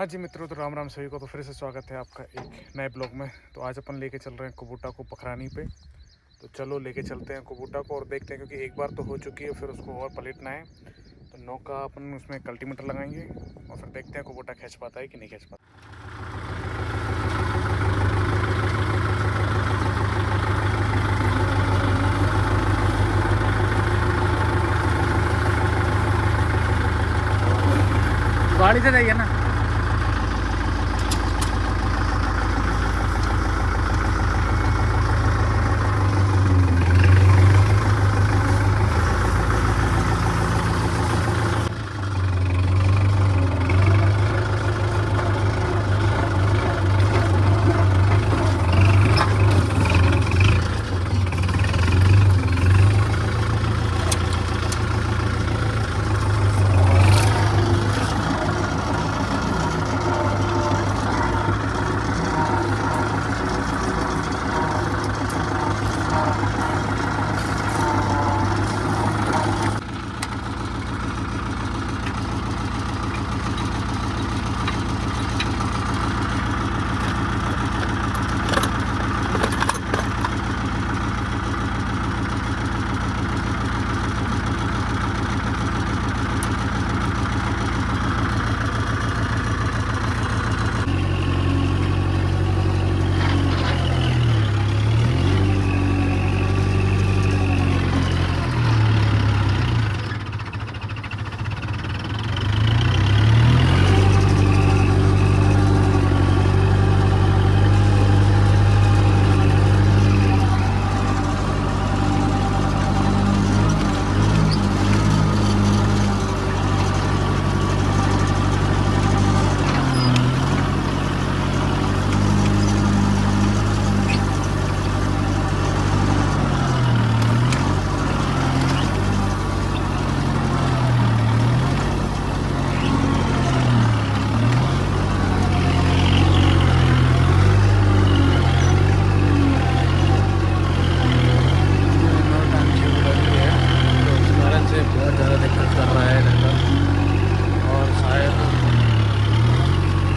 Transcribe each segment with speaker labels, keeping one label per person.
Speaker 1: हाँ जी मित्रों, तो राम राम सभी को। तो फिर से स्वागत है आपका एक नए ब्लॉग में। तो आज अपन लेके चल रहे हैं कुबूटा को पखरानी पे। तो चलो लेके चलते हैं कुबूटा को और देखते हैं, क्योंकि एक बार तो हो चुकी है, फिर उसको और पलटना है। तो नौका अपन उसमें कल्टीमीटर लगाएंगे और फिर देखते हैं कुबूटा खींच पाता है कि नहीं खींच पाता। गाड़ी से जाइए ना।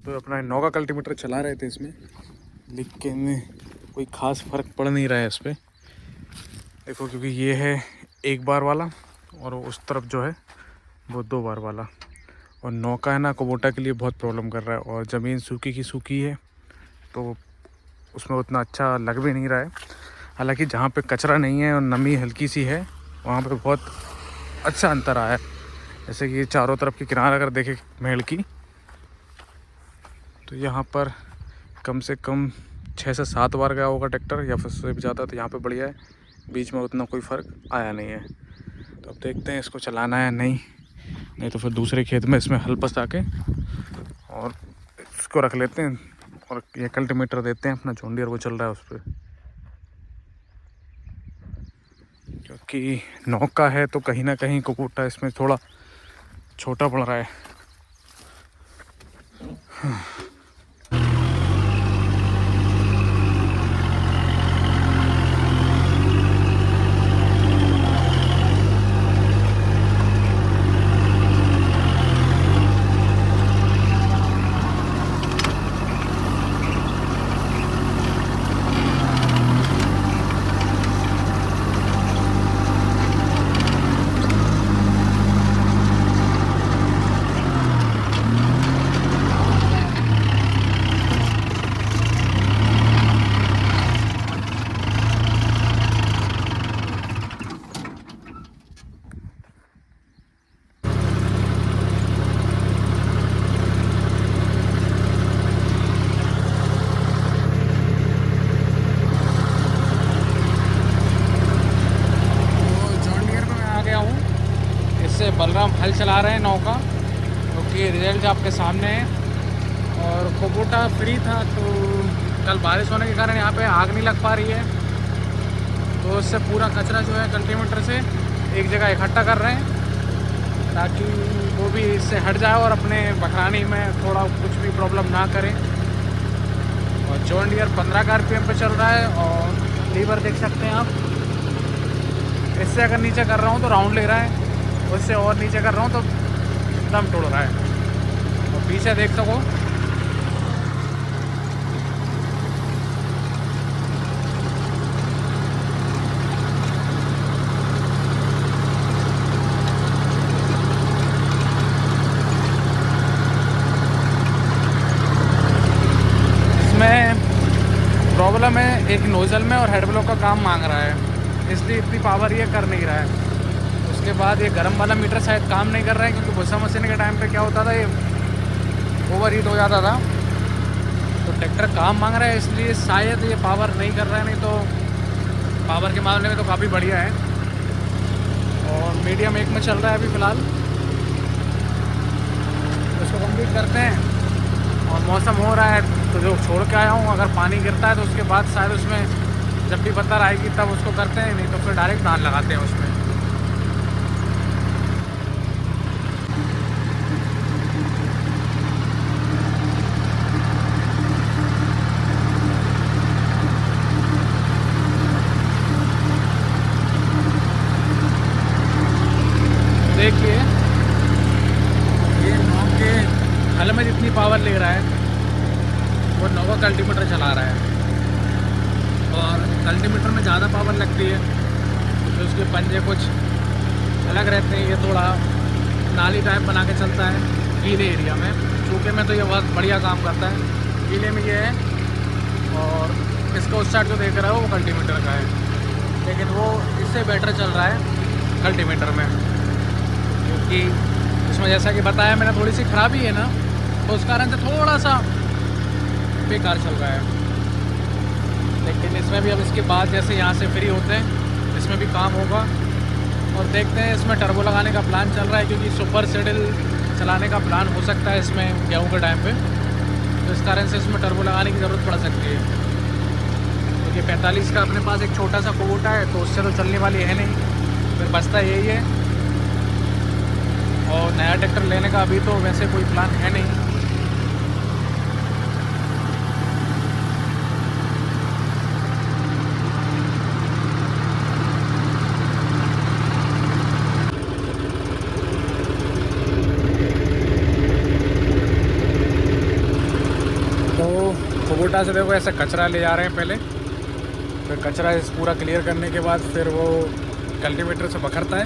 Speaker 1: तो अपना नौका कल्टीमीटर चला रहे थे इसमें, लेकिन कोई ख़ास फ़र्क पड़ नहीं रहा है इस पर। देखो, क्योंकि ये है एक बार वाला और उस तरफ जो है वो 2 बार वाला। और नौका है ना, कुबोटा के लिए बहुत प्रॉब्लम कर रहा है। और ज़मीन सूखी की सूखी है, तो उसमें उतना अच्छा लग भी नहीं रहा है। हालांकि जहाँ पे कचरा नहीं है और नमी हल्की सी है, वहाँ पे बहुत अच्छा अंतर आया है। जैसे कि चारों तरफ की किनारा अगर देखें मेड़ की, तो यहाँ पर कम से कम 6 से 7 बार गया होगा ट्रैक्टर, या फिर उससे भी ज़्यादा। तो यहाँ पे बढ़िया है, बीच में उतना कोई फ़र्क आया नहीं है। तो अब देखते हैं इसको चलाना है नहीं तो फिर दूसरे खेत में इसमें हल बसा के और इसको रख लेते हैं और ये कल्टीमीटर देते हैं अपना जॉन डियर वो चल रहा है उस पर। क्योंकि नौका है तो कहीं ना कहीं कुबूटा इसमें थोड़ा छोटा पड़ रहा है। बलराम हल चला रहे हैं नौका, क्योंकि रिजल्ट आपके सामने है। और कुबूटा फ्री था, तो कल बारिश होने के कारण यहाँ पे आग नहीं लग पा रही है, तो इससे पूरा कचरा जो है कल्टीमीटर से एक जगह इकट्ठा कर रहे हैं, ताकि वो भी इससे हट जाए और अपने पखरानी में थोड़ा कुछ भी प्रॉब्लम ना करे। और जॉन डियर 15 का RPM पे चल रहा है और लीवर देख सकते हैं आप। इससे अगर नीचे कर रहा हूँ तो राउंड ले रहा है, उससे और नीचे कर रहा हूँ तो दम तोड़ रहा है। और पीछे देख सको एक नोज़ल में और हेड ब्लॉक का काम मांग रहा है, इसलिए इतनी पावर ये कर नहीं रहा है। उसके बाद ये गर्म वाला मीटर शायद काम नहीं कर रहा है, क्योंकि भूसा मशीन के टाइम पे क्या होता था, ये ओवर हीट हो जाता था। तो ट्रैक्टर काम मांग रहा है, इसलिए शायद ये पावर नहीं कर रहा है, नहीं तो पावर के मामले में तो काफ़ी बढ़िया है। और मीडियम 1 में चल रहा है अभी फ़िलहाल। इसको कंप्लीट करते हैं। और मौसम हो रहा है तो जो छोड़ के आया हूँ, अगर पानी गिरता है तो उसके बाद शायद उसमें जब भी पत्थर आएगी तब उसको करते हैं, नहीं तो फिर डायरेक्ट धान लगाते हैं उसमें। देखिए ये नौ के हल में जितनी पावर ले रहा है वो 9 का कल्टीमीटर चला रहा है। और कल्टीमीटर में ज़्यादा पावर लगती है तो उसके पंजे कुछ अलग रहते हैं। ये थोड़ा नाली टाइप बना के चलता है गीले एरिया में। सूखे में तो ये बहुत बढ़िया काम करता है, गीले में ये है। और इसका उस साइड जो देख रहा है वो कल्टीमीटर का है, लेकिन वो इससे बेटर चल रहा है कल्टीमीटर में, क्योंकि इसमें जैसा कि बताया मैंने थोड़ी सी खराबी है ना, तो उस कारण से थोड़ा सा बेकार चल रहा है। लेकिन इसमें भी अब इसके बाद जैसे यहाँ से फ्री होते हैं इसमें भी काम होगा। और देखते हैं, इसमें टर्बो लगाने का प्लान चल रहा है, क्योंकि सुपर सेडल चलाने का प्लान हो सकता है इसमें गेहूँ के टाइम पे, तो इस कारण से इसमें टर्बो लगाने की ज़रूरत पड़ सकती है। क्योंकि 45 का अपने पास एक छोटा सा कोटा है, तो उससे तो चलने वाली है नहीं, फिर बचता यही है। और नया ट्रैक्टर लेने का अभी तो वैसे कोई प्लान है नहीं। कोटा से देखो ऐसा कचरा ले जा रहे हैं पहले, फिर कचरा इस पूरा क्लियर करने के बाद फिर वो कल्टीवेटर से बखरता है।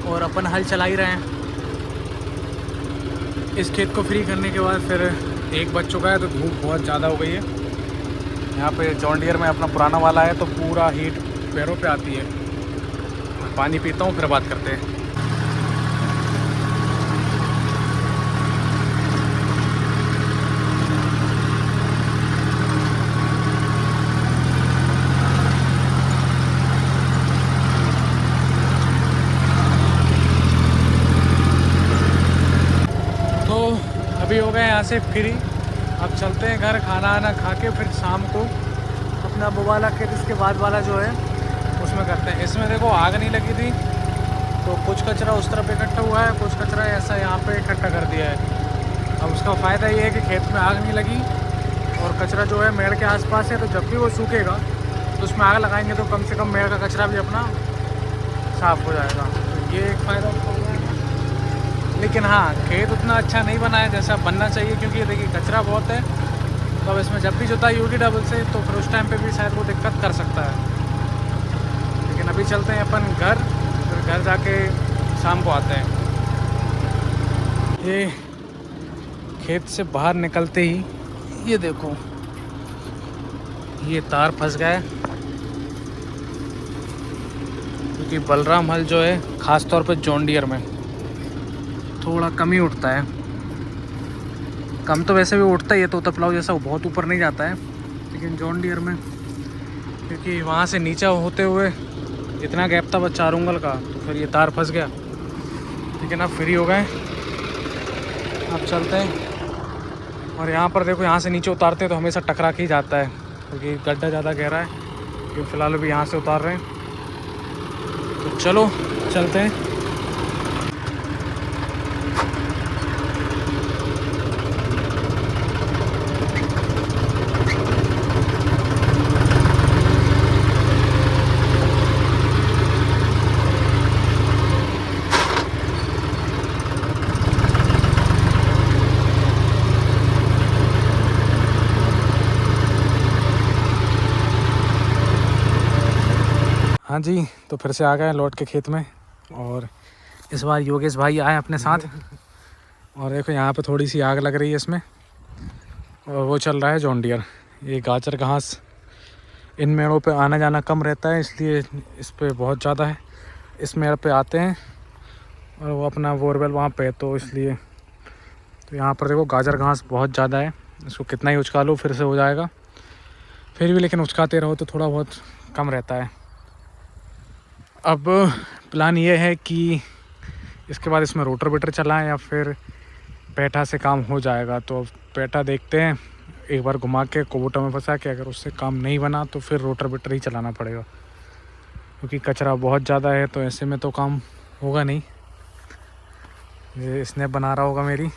Speaker 1: और अपन हल चला ही रहे हैं। इस खेत को फ्री करने के बाद फिर 1 बज चुका है, तो धूप बहुत ज़्यादा हो गई है। यहाँ पे जॉन डियर में अपना पुराना वाला है, तो पूरा हीट पैरों पे आती है। पानी पीता हूँ फिर बात करते हैं। अभी हो गए यहाँ से फ्री। अब चलते हैं घर, खाना आना खा के फिर शाम को अपना वो वाला खेत इसके बाद वाला जो है उसमें करते हैं। इसमें देखो आग नहीं लगी थी, तो कुछ कचरा उस तरफ इकट्ठा हुआ है, कुछ कचरा ऐसा यहाँ पे इकट्ठा कर दिया है। अब उसका फ़ायदा ये है कि खेत में आग नहीं लगी और कचरा जो है मेड़ के आसपास है, तो जब भी वो सूखेगा तो उसमें आग लगाएंगे तो कम से कम मेड़ का कचरा भी अपना साफ़ हो जाएगा। तो ये एक फ़ायदा होगा। लेकिन हाँ, खेत उतना अच्छा नहीं बना है जैसा बनना चाहिए, क्योंकि देखिए कचरा बहुत है। तो अब इसमें जब भी जुताई होगी डबल से, तो फिर उस टाइम पे भी शायद वो दिक्कत कर सकता है। लेकिन अभी चलते हैं अपन घर, फिर घर जाके शाम को आते हैं। ये खेत से बाहर निकलते ही ये देखो, ये तार फंस गया है, क्योंकि बलराम हल जो है ख़ास तौर पे जॉन डियर में थोड़ा कम ही उठता है। कम तो वैसे भी उठता ही है, तो प्लाऊ जैसा वो बहुत ऊपर नहीं जाता है, लेकिन जॉन डियर में क्योंकि वहाँ से नीचा होते हुए इतना गैप था बस 4 उंगल का, तो फिर ये तार फंस गया। लेकिन अब फ्री हो गए, अब चलते हैं। और यहाँ पर देखो, यहाँ से नीचे उतारते हैं तो हमेशा टकरा के ही जाता है, क्योंकि गड्ढा ज़्यादा गहरा है। क्योंकि फ़िलहाल अभी यहाँ से उतार रहे हैं, तो चलो चलते हैं। हाँ जी, तो फिर से आ गए लौट के खेत में। और इस बार योगेश भाई आए अपने साथ। और देखो यहाँ पे थोड़ी सी आग लग रही है इसमें, और वो चल रहा है जॉन डियर। ये गाजर घास इन मेड़ों पे आना जाना कम रहता है, इसलिए इस पे बहुत ज़्यादा है। इस मेड़ पे आते हैं और वो अपना बोरवेल वहाँ पे है, तो इसलिए तो यहाँ पर देखो गाजर घास बहुत ज़्यादा है। इसको कितना ही उचका लो फिर से हो जाएगा, फिर भी लेकिन उचकाते रहो तो थोड़ा बहुत कम रहता है। अब प्लान ये है कि इसके बाद इसमें रोटर बीटर चलाएं या फिर पैठा से काम हो जाएगा। तो अब पैठा देखते हैं, एक बार घुमा के कोबोटा में फंसा के, अगर उससे काम नहीं बना तो फिर रोटर बीटर ही चलाना पड़ेगा, क्योंकि कचरा बहुत ज़्यादा है तो ऐसे में तो काम होगा नहीं। ये स्नैप बना रहा होगा मेरी।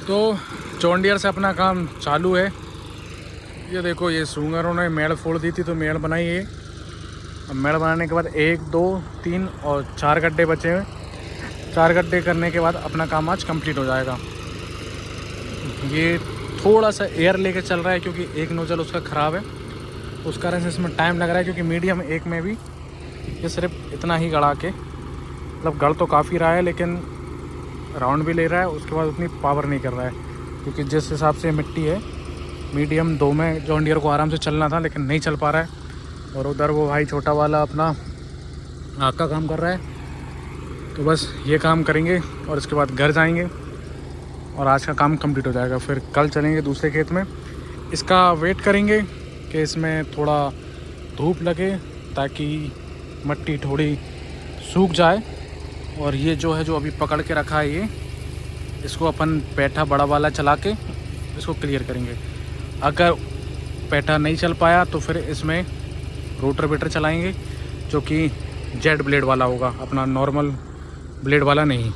Speaker 1: तो जॉन डियर से अपना काम चालू है। ये देखो, ये सूंगरों ने मेड़ फोड़ दी थी तो मेड़ बनाई है। अब मेड़ बनाने के बाद 1 2 3 और 4 गड्ढे बचे हुए। 4 गड्ढे करने के बाद अपना काम आज कंप्लीट हो जाएगा। ये थोड़ा सा एयर लेके चल रहा है क्योंकि एक नोजल उसका ख़राब है, उस कारण से इसमें टाइम लग रहा है। क्योंकि मीडियम एक में भी ये सिर्फ इतना ही गड़ा के, मतलब गड़ तो काफ़ी रहा है लेकिन राउंड भी ले रहा है, उसके बाद उतनी पावर नहीं कर रहा है। क्योंकि जिस हिसाब से मिट्टी है, मीडियम 2 में जॉन डियर को आराम से चलना था लेकिन नहीं चल पा रहा है। और उधर वो भाई छोटा वाला अपना आग का काम कर रहा है। तो बस ये काम करेंगे और इसके बाद घर जाएंगे और आज का काम कंप्लीट हो जाएगा। फिर कल चलेंगे दूसरे खेत में। इसका वेट करेंगे कि इसमें थोड़ा धूप लगे ताकि मिट्टी थोड़ी सूख जाए। और ये जो है, जो अभी पकड़ के रखा है, ये इसको अपन पैठा बड़ा वाला चला के इसको क्लियर करेंगे। अगर पैठा नहीं चल पाया तो फिर इसमें रोटर बीटर चलाएंगे, जो कि जेड ब्लेड वाला होगा, अपना नॉर्मल ब्लेड वाला नहीं।